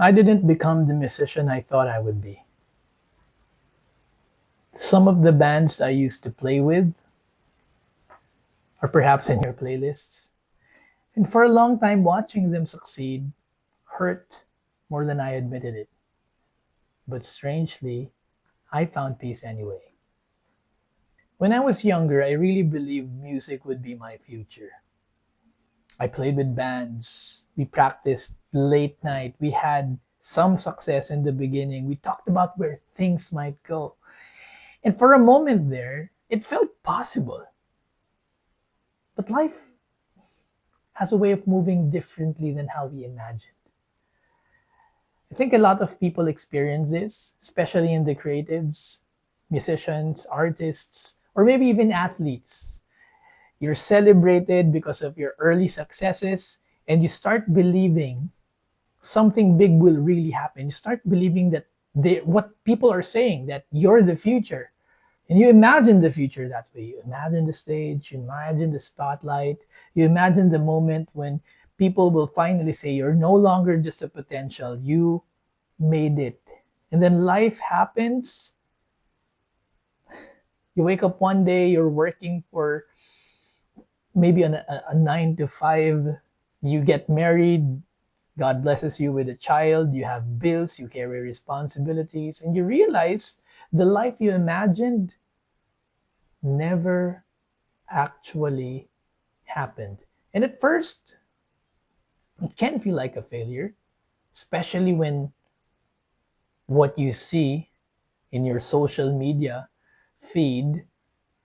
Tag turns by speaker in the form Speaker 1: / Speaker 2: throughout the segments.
Speaker 1: I didn't become the musician I thought I would be. Some of the bands I used to play with are perhaps in your playlists. And for a long time, watching them succeed hurt more than I admitted it. But strangely, I found peace anyway. When I was younger, I really believed music would be my future. I played with bands. We practiced late night. We had some success in the beginning. We talked about where things might go. And for a moment there, it felt possible. But life has a way of moving differently than how we imagined. I think a lot of people experience this, especially in the creatives, musicians, artists, or maybe even athletes. You're celebrated because of your early successes, and you start believing something big will really happen. You start believing that what people are saying, that you're the future. And you imagine the future that way. You imagine the stage, you imagine the spotlight, you imagine the moment when people will finally say you're no longer just a potential, you made it. And then life happens. You wake up one day, you're working for maybe a 9 to 5, you get married, God blesses you with a child, you have bills, you carry responsibilities, and you realize the life you imagined never actually happened. And at first, it can feel like a failure, especially when what you see in your social media feed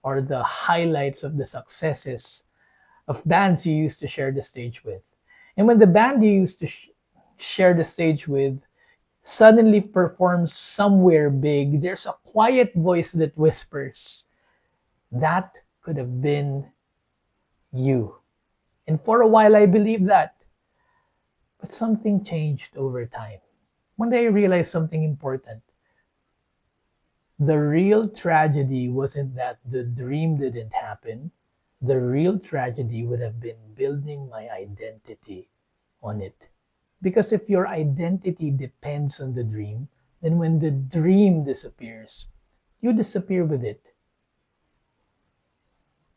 Speaker 1: are the highlights of the successes of bands you used to share the stage with. And when the band you used to share the stage with suddenly performs somewhere big, there's a quiet voice that whispers, that could have been you. And for a while, I believed that. But something changed over time. One day, I realized something important. The real tragedy wasn't that the dream didn't happen. The real tragedy would have been building my identity on it. Because if your identity depends on the dream, then when the dream disappears, you disappear with it.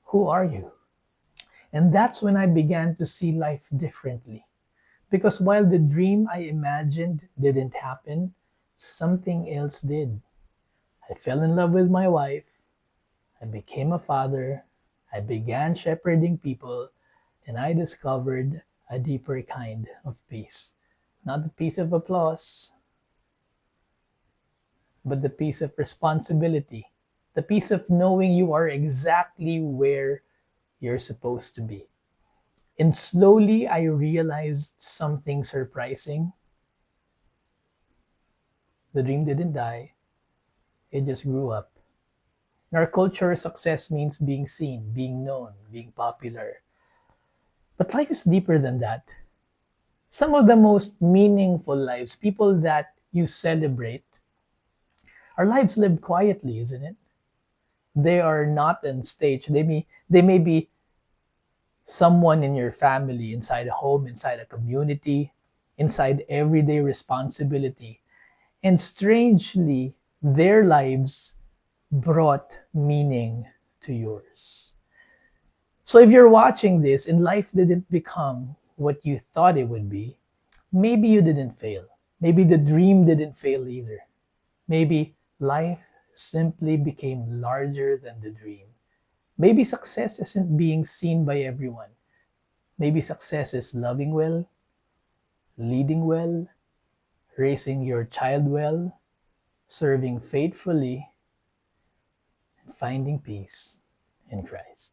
Speaker 1: Who are you? And that's when I began to see life differently. Because while the dream I imagined didn't happen, something else did. I fell in love with my wife. I became a father. I began shepherding people. And I discovered a deeper kind of peace. Not the peace of applause, but the peace of responsibility. The peace of knowing you are exactly where you're supposed to be. And slowly I realized something surprising. The dream didn't die, it just grew up. In our culture, success means being seen, being known, being popular. But life is deeper than that. Some of the most meaningful lives, people that you celebrate, are lives lived quietly, isn't it? They are not on stage. They may be someone in your family, inside a home, inside a community, inside everyday responsibility. And strangely, their lives brought meaning to yours. So if you're watching this and life didn't become what you thought it would be, maybe you didn't fail. Maybe the dream didn't fail either. Maybe life simply became larger than the dream. Maybe success isn't being seen by everyone. Maybe success is loving well, leading well, raising your child well, serving faithfully, and finding peace in Christ.